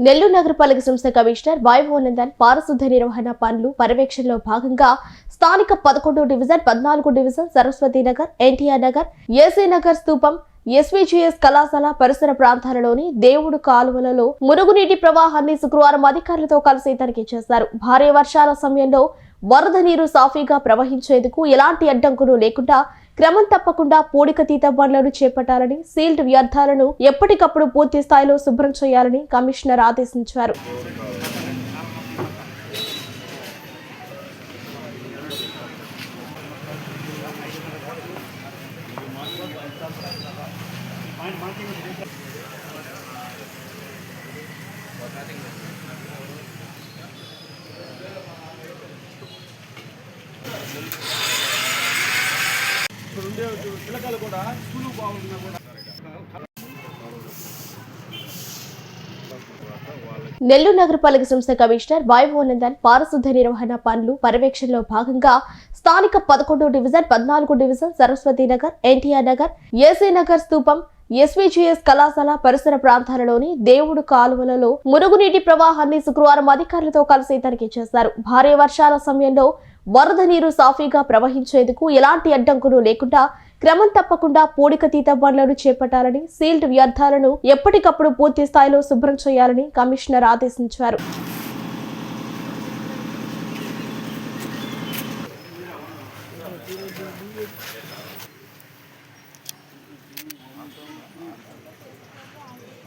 నెల్లూరు నగరపాలక సంస్థ కమిషనర్ వైభవనందన్ పారిశుద్ధ్య నిర్వహణ పనులు పర్యవేక్షణలో భాగంగా స్థానిక 11 division 14 division Saraswati Nagar NTR Nagar AC Nagar స్తూపం ఎస్వీజీఎస్ కళాశాల పరిసర ప్రాంతాలలోని దేవుడు కాలువలలో మురుగునీటి ప్రవాహాన్ని శుక్రవారం అధికారులతో కలిసి తనిఖీ చేశారు. భారీ వర్షాల సమయంలో వరద నీరు సాఫీగా ప్రవహించేందుకు ఎలాంటి అడ్డంకులు లేకుండా క్రమం తప్పకుండా పూడికతీత పనులను చేపట్టాలని, సీల్డ్ వ్యర్థాలను ఎప్పటికప్పుడు పూర్తి స్థాయిలో శుభ్రం చేయాలని కమిషనర్ ఆదేశించారు. నెల్లూరు నగరపాలక సంస్థ కమిషనర్ వైభవనందన్ పారిశుద్ధ్య నిర్వహణ పనులు పర్యవేక్షణలో భాగంగా స్థానిక 11 division 14 division Saraswati Nagar NTR Nagar AC Nagar స్తూపం ఎస్వీజీఎస్ కళాశాల పరిసర ప్రాంతాలలోని దేవుడు కాలువలలో మురుగునీటి ప్రవాహాన్ని శుక్రవారం అధికారులతో కలిసి తనిఖీ చేశారు. భారీ వర్షాల సమయంలో వరద నీరు సాఫీగా ప్రవహించేందుకు ఎలాంటి అడ్డంకులు లేకుండా క్రమం తప్పకుండా పూడికతీత పనులను చేపట్టాలని, సీల్డ్ వ్యర్థాలను ఎప్పటికప్పుడు పూర్తి స్థాయిలో శుభ్రం చేయాలని కమిషనర్ ఆదేశించారు.